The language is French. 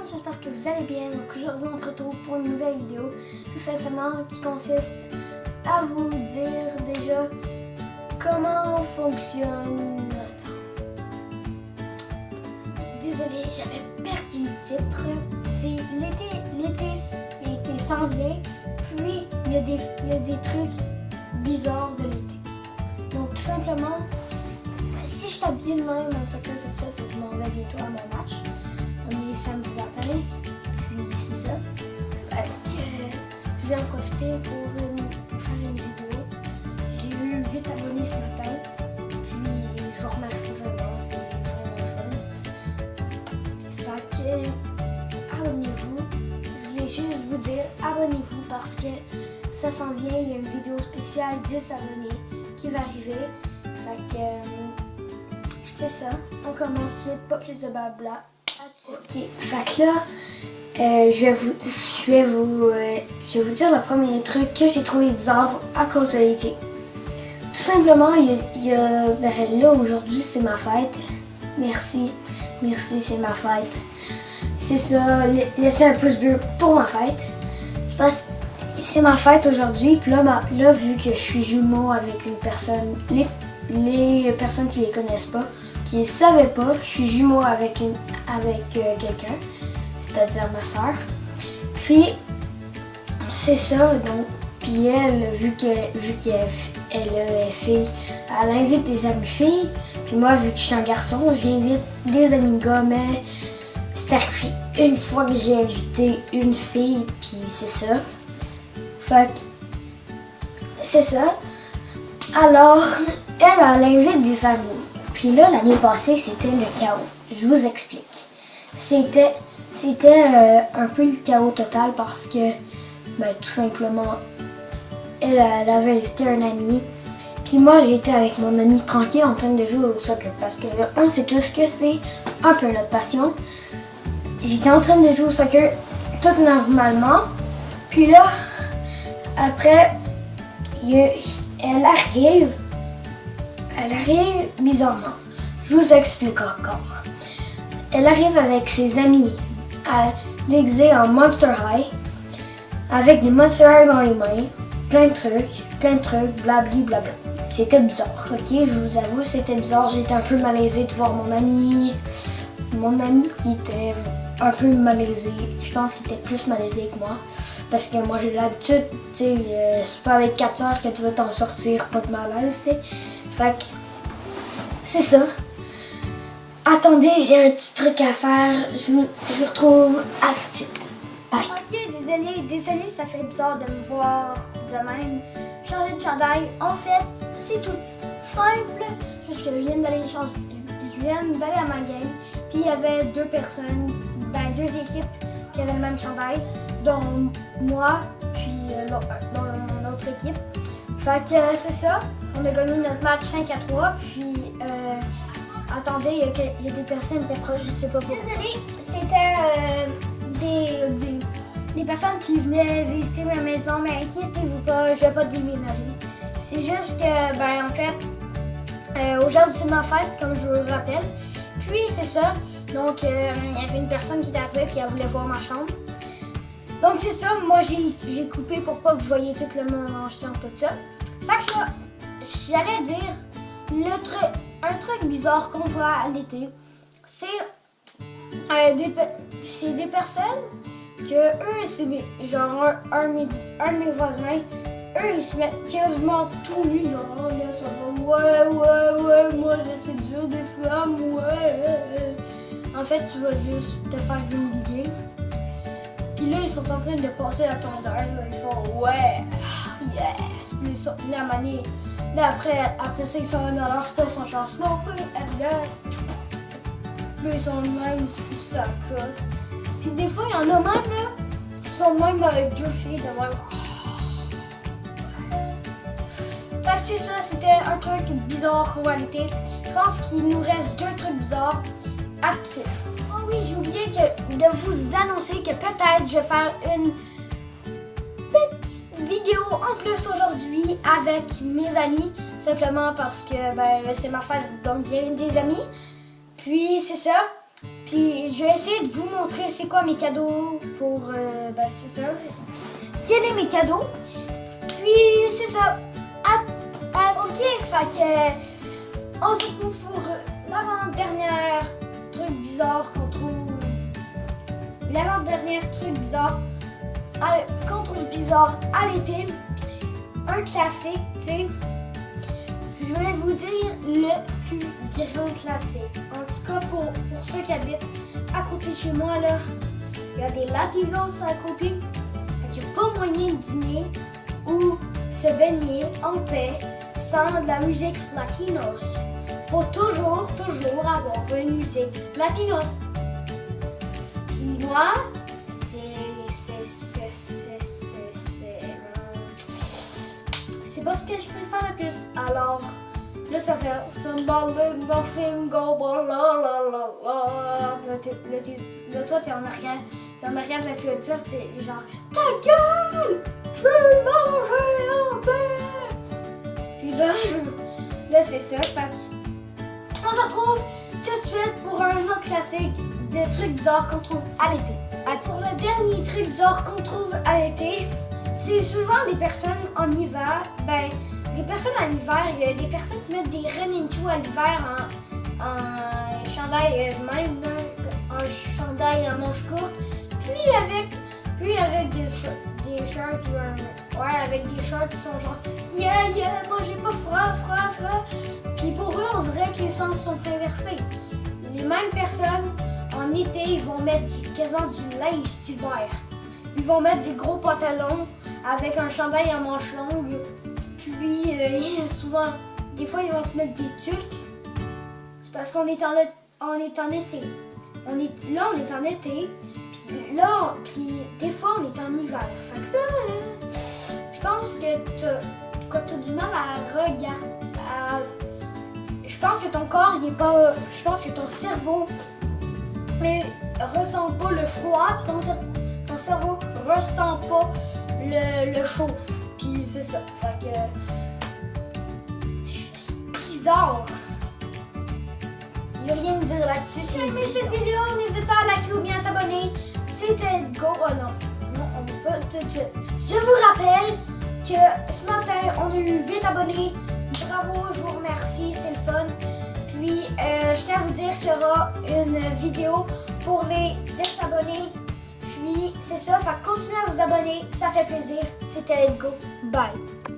j'espère que vous allez bien. Donc aujourd'hui on se retrouve pour une nouvelle vidéo, tout simplement qui consiste à vous dire déjà comment fonctionne... Désolée, j'avais perdu le titre. C'est l'été s'en vient, puis il y a des trucs bizarres de l'été. Donc tout simplement, si je t'habille de même en soccer, tout ça, c'est que je m'en vais bientôt à mon match. On est samedi matin, puis c'est ça. Fait que je vais en profiter pour faire une vidéo. J'ai eu 8 abonnés ce matin, puis je vous remercie vraiment, c'est vraiment fun. Fait que abonnez-vous. Je voulais juste vous dire, abonnez-vous parce que ça s'en vient, il y a une vidéo spéciale 10 abonnés qui va arriver. Fait que c'est ça, on commence tout de suite, pas plus de blabla. Ok, fait que là, je vais vous dire le premier truc que j'ai trouvé bizarre à cause de l'été. Tout simplement, là aujourd'hui c'est ma fête. Merci, c'est ma fête. C'est ça, laissez un pouce bleu pour ma fête. C'est ma fête aujourd'hui, puis là, vu que je suis jumeau avec une personne, les personnes qui les connaissent pas, qui ne savaient pas, je suis jumeau avec quelqu'un, c'est-à-dire ma soeur. Puis c'est ça, donc, puis elle, vu qu'elle est fille, elle invite des amis filles, puis moi, vu que je suis un garçon, j'invite des amis gars, mais c'est arrivé une fois que j'ai invité une fille, puis c'est ça. Fait que c'est ça. Alors, elle invite des amis. Puis là, l'année passée, c'était le chaos. Je vous explique. C'était un peu le chaos total parce que, tout simplement, elle avait invité un ami. Puis moi, j'étais avec mon ami tranquille en train de jouer au soccer. Parce que, on sait tous que c'est un peu notre passion. J'étais en train de jouer au soccer tout normalement. Puis là, après, elle arrive bizarrement. Je vous explique encore. Elle arrive avec ses amis déguisés en Monster High, avec des Monster High dans les mains, plein de trucs, blabli blabla. C'était bizarre, ok? Je vous avoue, c'était bizarre. J'étais un peu malaisée de voir mon ami qui était un peu malaisé. Je pense qu'il était plus malaisé que moi. Parce que moi j'ai l'habitude, tu sais, c'est pas avec 4 heures que tu vas t'en sortir, pas de malaise, tu sais. Fait que, c'est ça. Attendez, j'ai un petit truc à faire. Je vous retrouve à tout de suite. Bye. Ok, désolé, ça fait bizarre de me voir de même. Changer de chandail. En fait, c'est tout simple. Juste que je viens d'aller à ma game. Puis il y avait deux équipes qui avaient le même chandail, dont moi, puis l'autre équipe. Fait que c'est ça. On a gagné notre match 5-3. Puis attendez, il y a des personnes qui approchent, je sais pas pourquoi. Désolée, c'était des personnes qui venaient visiter ma maison, mais inquiétez-vous pas, je vais pas déménager. C'est juste que, en fait, aujourd'hui c'est ma fête, comme je vous le rappelle. Puis c'est ça, donc il y avait une personne qui était arrivée puis elle voulait voir ma chambre. Donc c'est ça, moi j'ai coupé pour pas que vous voyez tout le monde en jetant tout ça. Fait que là, j'allais dire un truc bizarre qu'on voit à l'été, c'est des personnes que eux, c'est genre un de mes voisins, eux ils se mettent quasiment tout nus dehors, là, ça va, ouais, moi je séduire des femmes, ouais. En fait, tu vas juste te faire humilier. Puis là, ils sont en train de passer la tondeur, ils font ouais, yes. Puis ils sont là, mané. Là, après ça, ils sont dans leur space, ils sont genre smoker, là, ils sont même, ils s'accotent. Puis des fois, il y en a même, là, qui sont même avec deux filles de même. Fait que c'est ça, c'était un truc bizarre qu'on voit à l'été. Je pense qu'il nous reste deux trucs bizarres à tout de suite. Oh oui, j'ai oublié de vous annoncer que peut-être je vais faire une petite vidéo en plus aujourd'hui avec mes amis. Simplement parce que c'est ma fête, donc bien des amis. Puis c'est ça. Puis je vais essayer de vous montrer c'est quoi mes cadeaux pour... c'est ça. Quels sont mes cadeaux? Puis c'est ça. Ok, ça fait que... On se retrouve pour l'avant-dernière truc bizarre qu'on trouve. L'avant-dernière truc bizarre qu'on trouve bizarre à l'été. Un classique, tu sais. Je vais vous dire le plus grand classique. En tout cas, pour ceux qui habitent à côté de chez moi, là, il y a des latinos à côté. Il n'y a pas moyen de dîner ou se baigner en paix sans de la musique latinos. Faut toujours avoir une musique latinos. Puis moi, c'est pas ce que je préfère le plus. Alors, là, ça fait nothing go là, toi, t'es en arrière. T'es en arrière de la clôture, t'es genre ta gueule! Je veux manger en paix! Puis là, c'est ça. Fait on se retrouve tout de suite pour un autre classique de trucs bizarres qu'on trouve à l'été. Pour le dernier truc bizarre qu'on trouve à l'été, c'est souvent des personnes en hiver. Les personnes en hiver, il y a des personnes qui mettent des running shoes à l'hiver en chandail même, un chandail en manche courte, puis avec des shirts avec des shorts qui sont genre yeah, moi j'ai pas froid. Puis pour eux, on dirait que les sens sont inversés. Les mêmes personnes, en été, ils vont mettre quasiment du linge d'hiver. Ils vont mettre des gros pantalons avec un chandail en manches longues. Puis, souvent, des fois, ils vont se mettre des tuques. C'est parce qu'on est en été. On est en été. Puis des fois, on est en hiver. Fait que là, je pense que t'as du mal à regarder. Je pense que ton corps, il est pas... Je pense que ton cerveau ressent pas le froid, puis ton cerveau ressent pas le chaud. Puis c'est ça. Fait que... c'est juste bizarre. Il n'y a rien à dire là-dessus. Si vous aimez cette vidéo, n'hésitez pas à liker ou bien à t'abonner. C'était Go. Oh non, on peut pas tout de suite. Je vous rappelle que ce matin, on a eu 8 abonnés. Bravo, je vous remercie, c'est le fun. Puis, je tiens à vous dire qu'il y aura une vidéo pour les 10 abonnés. Puis, c'est ça, continuez à vous abonner, ça fait plaisir. C'était Go. Bye.